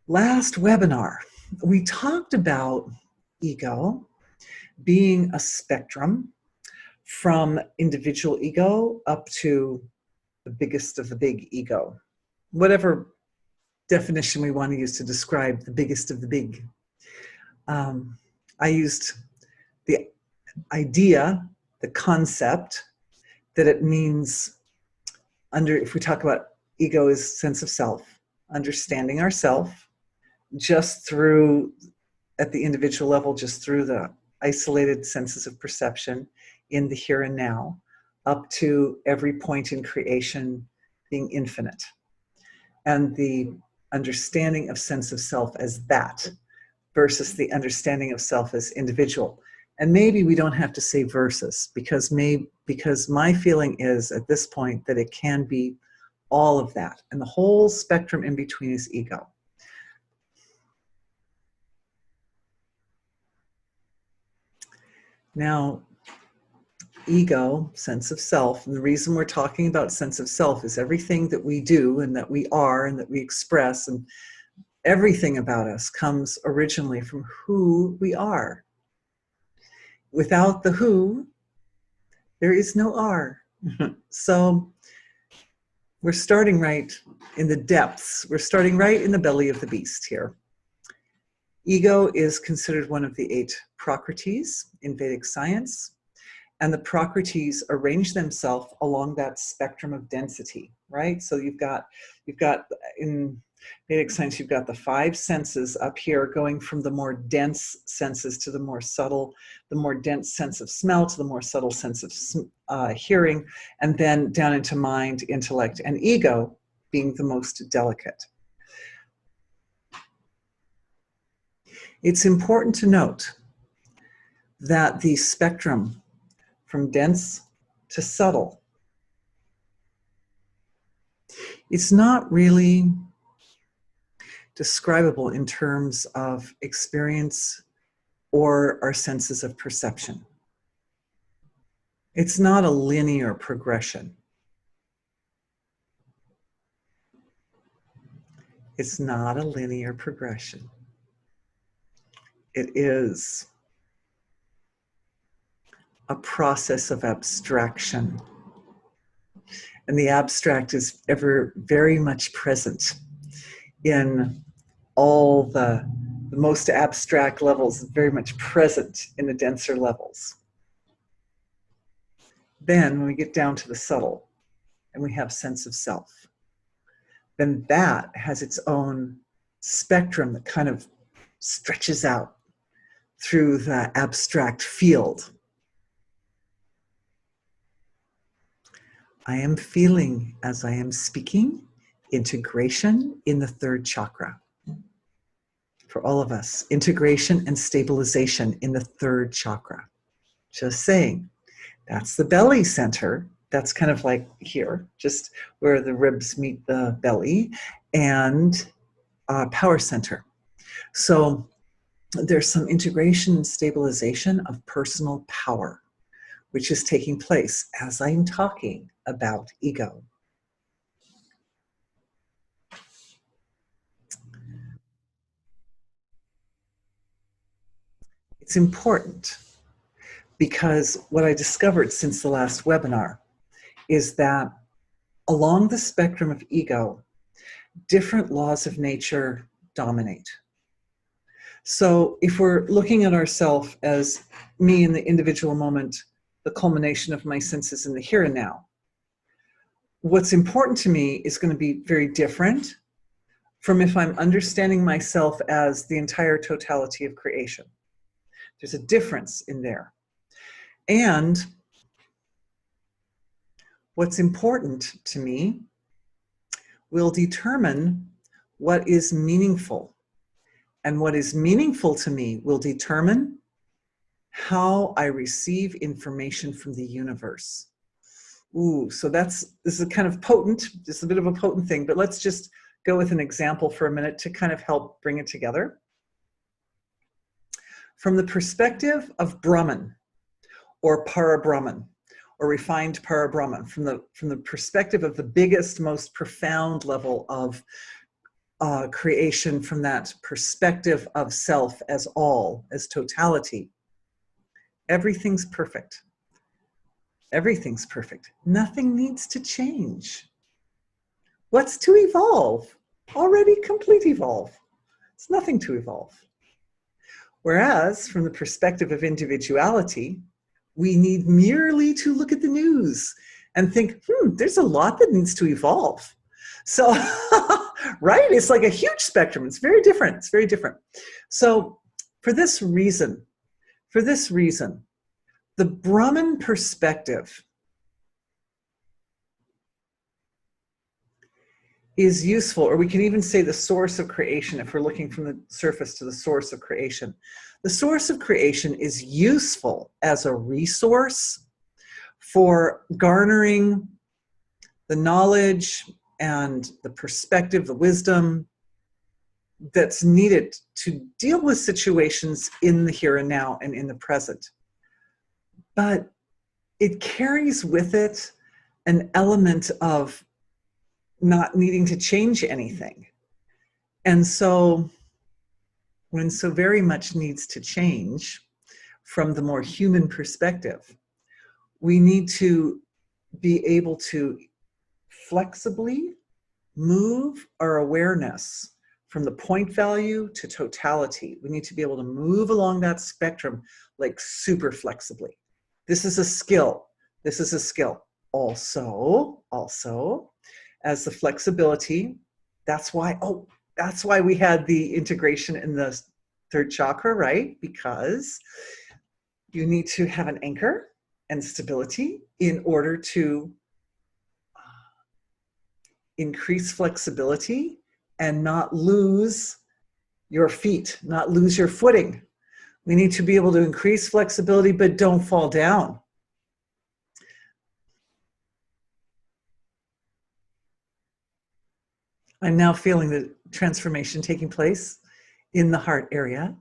Last webinar, we talked about ego being a spectrum from individual ego up to the biggest of the big ego, whatever definition we want to use to describe the biggest of the big. I used the idea, the concept, that it means if we talk about ego as sense of self, understanding ourself just through, at the individual level, just through the isolated senses of perception in the here and now, up to every point in creation being infinite. And the understanding of sense of self as that versus the understanding of self as individual. And maybe we don't have to say versus, because my feeling is at this point that it can be all of that. And the whole spectrum in between is ego. Now, ego, sense of self, and the reason we're talking about sense of self is everything that we do and that we are and that we express, and everything about us comes originally from who we are. Without the who, there is no are. So we're starting right in the depths. We're starting right in the belly of the beast here. Ego is considered one of the 8 Prakritis in Vedic science. And the Prakritis arrange themselves along that spectrum of density, right? So you've got in Vedic science, you've got the 5 senses up here going from the more dense senses to the more subtle, the more dense sense of smell to the more subtle sense of hearing, and then down into mind, intellect, and ego being the most delicate. It's important to note that the spectrum from dense to subtle, it's not really describable in terms of experience or our senses of perception. It's not a linear progression. It's not a linear progression. It is a process of abstraction. And the abstract is ever very much present in all the most abstract levels, very much present in the denser levels. Then when we get down to the subtle and we have sense of self, then that has its own spectrum that kind of stretches out through the abstract field. I am feeling, as I am speaking, integration in the 3rd chakra. For all of us, integration and stabilization in the 3rd chakra. Just saying, that's the belly center. That's kind of like here, just where the ribs meet the belly, and power center. So there's some integration and stabilization of personal power, which is taking place as I'm talking about ego. It's important because what I discovered since the last webinar is that along the spectrum of ego, different laws of nature dominate. So if we're looking at ourselves as me in the individual moment, the culmination of my senses in the here and now, what's important to me is going to be very different from if I'm understanding myself as the entire totality of creation. There's a difference in there. And what's important to me will determine what is meaningful. And what is meaningful to me will determine how I receive information from the universe. Ooh, so this is kind of potent, just a bit of a potent thing, but let's just go with an example for a minute to kind of help bring it together. From the perspective of Brahman, or Para-Brahman, or refined Para-Brahman, from the perspective of the biggest, most profound level of creation from that perspective of self as all, as totality, everything's perfect. Everything's perfect. Nothing needs to change. What's to evolve? Already complete evolve. It's nothing to evolve. Whereas from the perspective of individuality, we need merely to look at the news and think, there's a lot that needs to evolve. So, right? It's like a huge spectrum. It's very different. It's very different. So for this reason, the Brahman perspective is useful, or we can even say the source of creation if we're looking from the surface to the source of creation. The source of creation is useful as a resource for garnering the knowledge and the perspective, the wisdom that's needed to deal with situations in the here and now and in the present. But it carries with it an element of not needing to change anything. And so when so very much needs to change from the more human perspective, we need to be able to flexibly move our awareness from the point value to totality. We need to be able to move along that spectrum like super flexibly. This is a skill. This is a skill. Also, as the flexibility, that's why we had the integration in the third chakra, right? Because you need to have an anchor and stability in order to increase flexibility and not lose your feet, not lose your footing. We need to be able to increase flexibility, but don't fall down. I'm now feeling the transformation taking place in the heart area.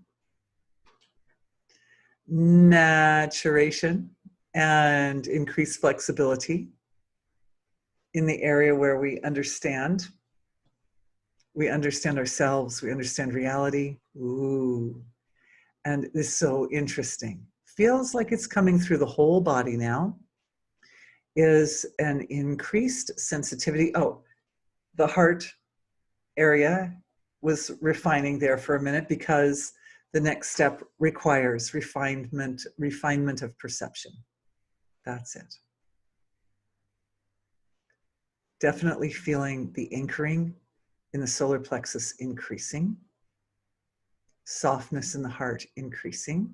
Maturation and increased flexibility in the area where we understand ourselves, we understand reality. Ooh. And it's so interesting. Feels like it's coming through the whole body now. Is an increased sensitivity. Oh, the heart area was refining there for a minute because the next step requires refinement of perception. That's it. Definitely feeling the anchoring in the solar plexus increasing, softness in the heart increasing.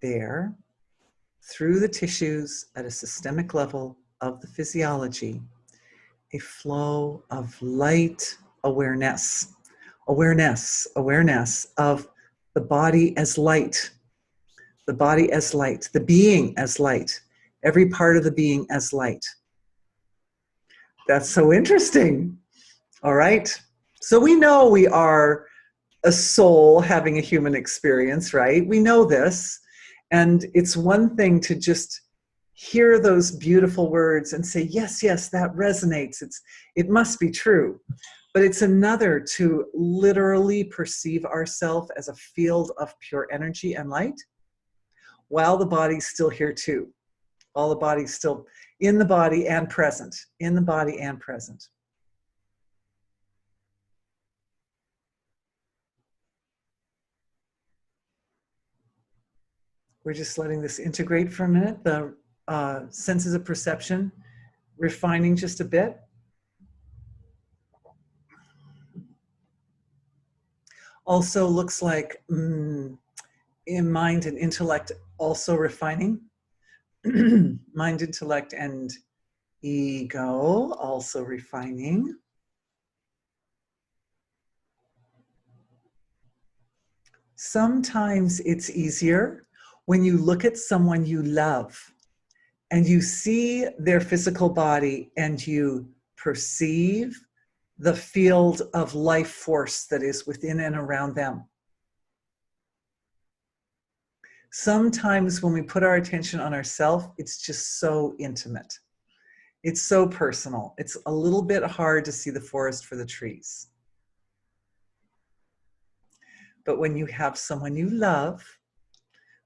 There, through the tissues at a systemic level of the physiology, a flow of light awareness of the body as light, the being as light, every part of the being as light. That's so interesting. All right. So we know we are a soul having a human experience, right? We know this. And it's one thing to just hear those beautiful words and say, yes, that resonates. It must be true. But it's another to literally perceive ourselves as a field of pure energy and light while the body's still here too. While the body's still in the body and present, in the body and present. We're just letting this integrate for a minute. The senses of perception, refining just a bit. Also looks like in mind and intellect also refining. Mind, intellect, and ego also refining. Sometimes it's easier when you look at someone you love and you see their physical body and you perceive the field of life force that is within and around them. Sometimes when we put our attention on ourselves, it's just so intimate. It's so personal. It's a little bit hard to see the forest for the trees. But when you have someone you love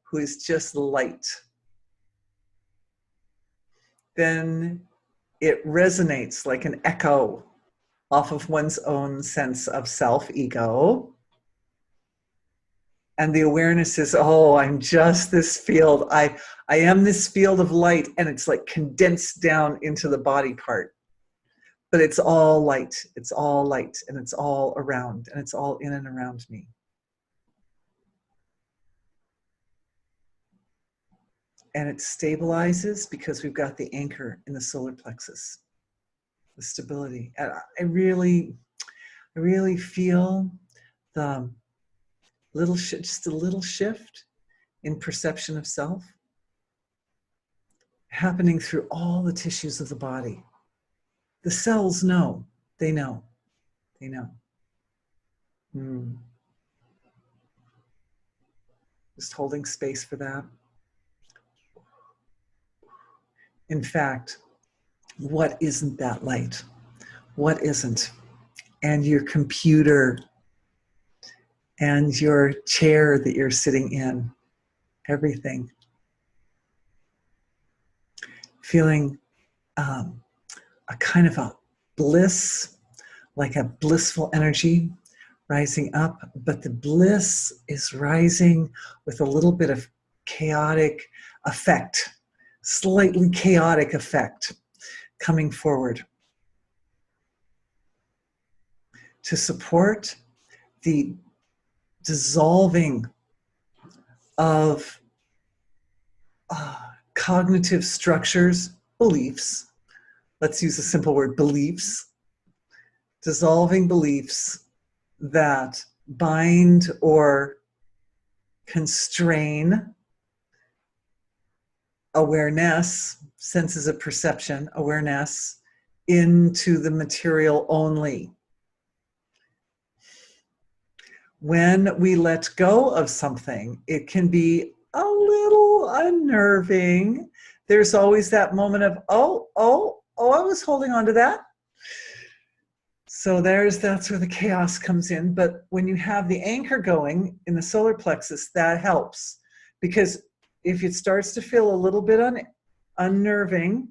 who is just light, then it resonates like an echo off of one's own sense of self, ego. And the awareness is, oh, I'm just this field. I am this field of light, and it's like condensed down into the body part. But it's all light. It's all light, and it's all around, and it's all in and around me. And it stabilizes because we've got the anchor in the solar plexus, the stability. And I really feel the just a little shift in perception of self happening through all the tissues of the body. The cells know, they know, they know. Just holding space for that. In fact, what isn't that light? What isn't? And your computer and your chair that you're sitting in, everything. Feeling a kind of a bliss, like a blissful energy rising up, but the bliss is rising with a little bit of chaotic effect, slightly chaotic effect coming forward to support the dissolving of cognitive structures, beliefs. Let's use a simple word, beliefs. Dissolving beliefs that bind or constrain awareness, senses of perception, awareness, into the material only. When we let go of something, it can be a little unnerving. There's always that moment of, oh, I was holding on to that. So that's where the chaos comes in. But when you have the anchor going in the solar plexus, that helps. Because if it starts to feel a little bit unnerving,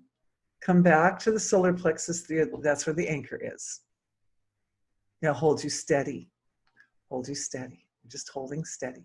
come back to the solar plexus. That's where the anchor is. Now hold you steady. Hold you steady. Just holding steady.